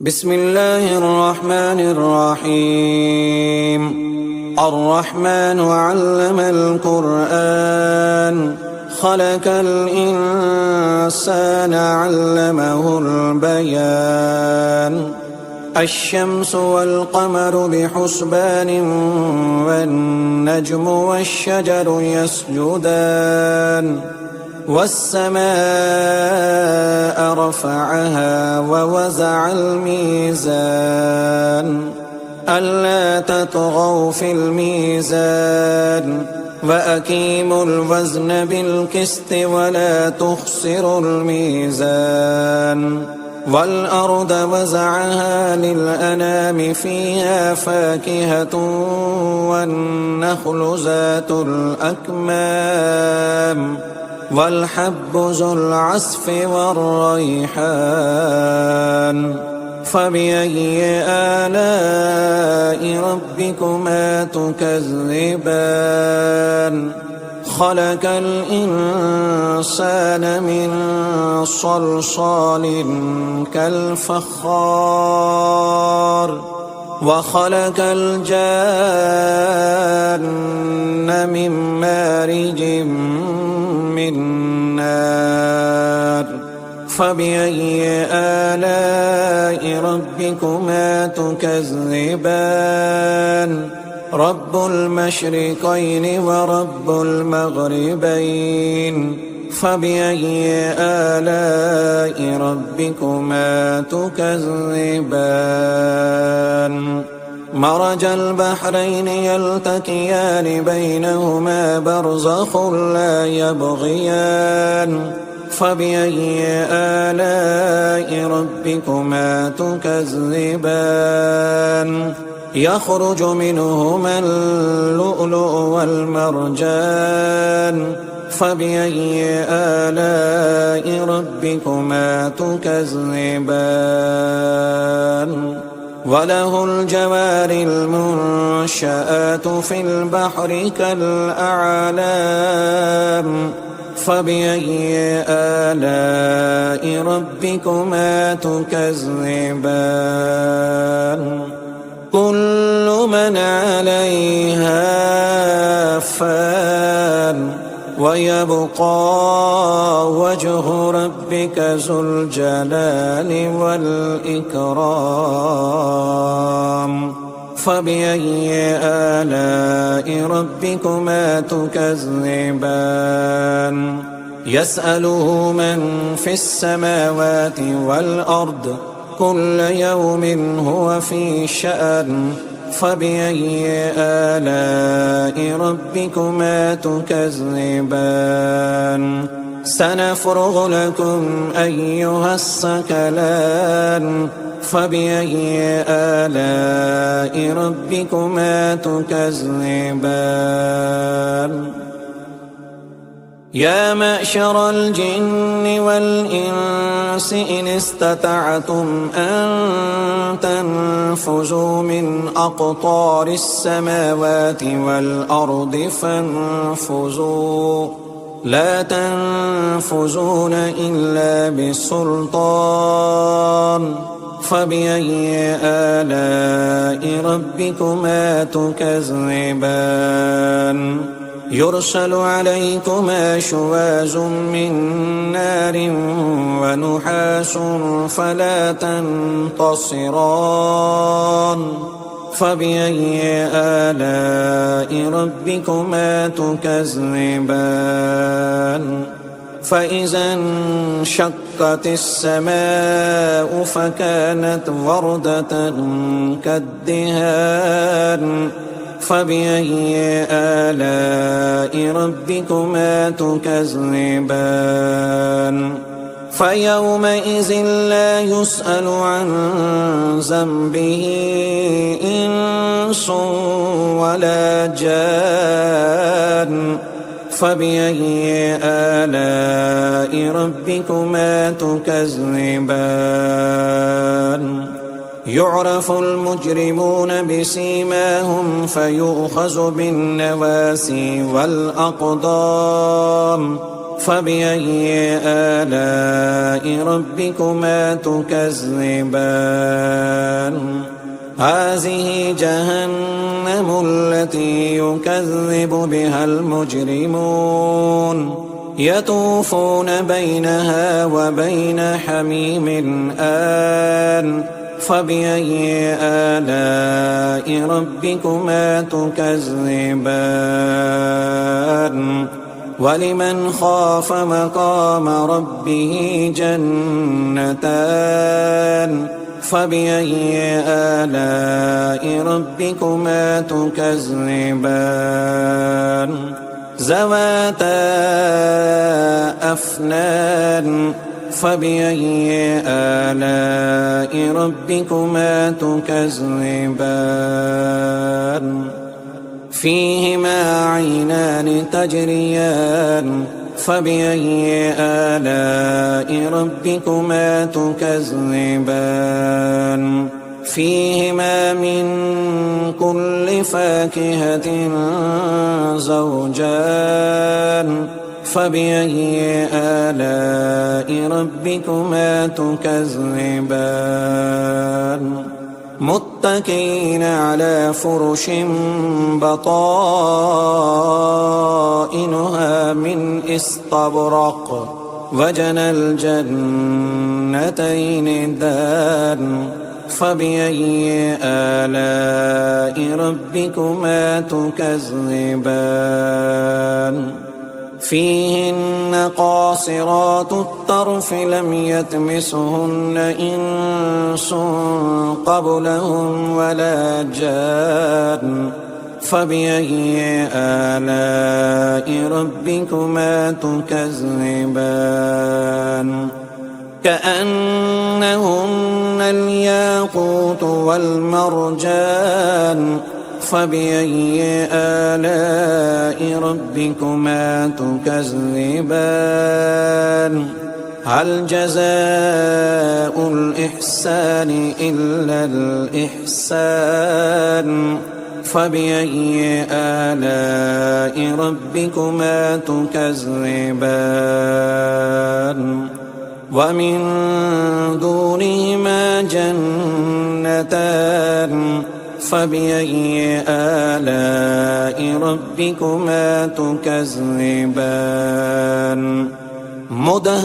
بسم الله الرحمن الرحيم. الرحمن علم القرآن خلق الإنسان علمه البيان. الشمس والقمر بحسبان والنجم والشجر يسجدان. والسماء رفعها ووزع الميزان ألا تطغوا في الميزان وأقيموا الوزن بالقسط ولا تخسروا الميزان. والأرض وزعها للأنام فيها فاكهة والنخل ذات الأكمام والحب ذو العصف والريحان. فبأي آلاء ربكما تكذبان؟ خلق الإنسان من صلصال كالفخار وخلق الجان من مارج من نار. فبأي آلاء ربكما تكذبان؟ رب المشرقين ورب المغربين. فبأي آلاء ربكما تكذبان؟ مرج البحرين يلتقيان بينهما برزخ لا يبغيان. فبأي آلاء ربكما تكذبان؟ يخرج منهما اللؤلؤ والمرجان. فبأي آلاء ربكما تكذبان؟ وله الجوار المنشآت في البحر كالأعلام. فبأي آلاء ربكما تكذبان؟ كل من عليها فان ويبقى وجه ربك ذو الجلال والإكرام. فبأي آلاء ربكما تكذبان؟ يسأله من في السماوات والأرض كل يوم هو في شأن. فبأي آلاء ربكما تكذبان؟ سنفرغ لكم أيها الثقلان. فبأي آلاء ربكما تكذبان؟ يا معشر الجن والإنس إن استطعتم أن تنفذوا من أقطار السماوات والأرض فانفذوا لا تنفذون إلا بسلطان. فبأي آلاء ربكما تكذبان؟ يرسل عليكما شواظ من نار ونحاس فلا تنتصران. فبأي آلاء ربكما تكذبان؟ فإذا انشقت السماء فكانت وردة كالدهان. فبأي آلاء ربكما تكذبان؟ فيومئذ لا يسأل عن ذنبه إنس ولا جان. فبأي آلاء ربكما تكذبان؟ يعرف المجرمون بسيماهم فيؤخذ بالنواسي والأقدام. فبأي آلاء ربكما تكذبان هذه جهنم التي يكذب بها المجرمون يطوفون بينها وبين حميم آن فبأي آلاء ربكما تكذبان ولمن خاف مقام ربه جنتان فبأي آلاء ربكما تكذبان ذواتا أفنان فبأي آلاء ربكما تكذبان فيهما عينان تجريان فبأي آلاء ربكما تكذبان فيهما من كل فاكهة زوجان فبأي آلاء ربكما تكذبان متكئين على فرش بطائنها من استبرق وجنى الجنتين دان فبأي آلاء ربكما تكذبان فيهن قاصرات الطرف لم يطمثهن إنس قبلهم ولا جان فبأي آلاء ربكما تكذبان كأنهن الياقوت والمرجان فبأي آلاء ربكما تكذبان هل جزاء الإحسان إلا الإحسان فبأي آلاء ربكما تكذبان ومن دونهما جنتان فبأي آلاء ربكما تكذبان مدهامتان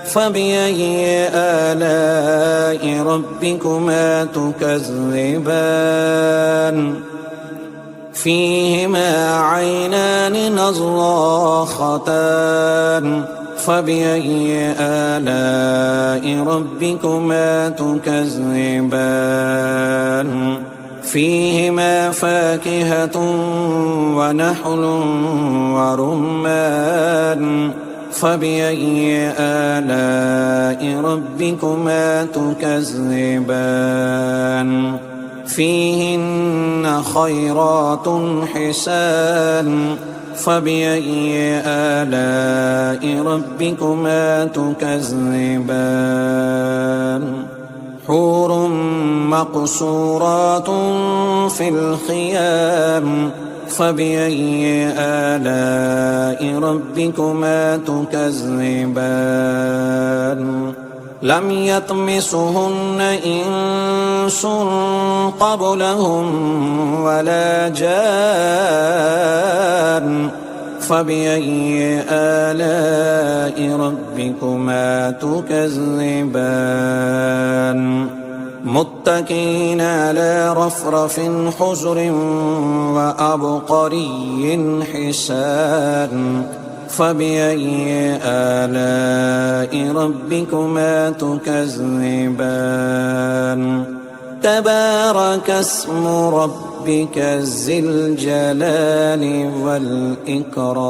فبأي آلاء ربكما تكذبان فيهما عينان نضاختان فبأي آلاء ربكما تكذبان فيهما فاكهة ونحل ورمان فبأي آلاء ربكما تكذبان فيهن خيرات حسان فبأي آلاء ربكما تكذبان حور مقصورات في الخيام فبأي آلاء ربكما تكذبان لم يطمثهن إنس قبلهم ولا جان فبأي آلاء ربكما تكذبان متكئين على رفرف حجر وأبقري حسان فبأي آلاء ربكما تكذبان تبارك اسم ربك ذي الجلال والإكرام.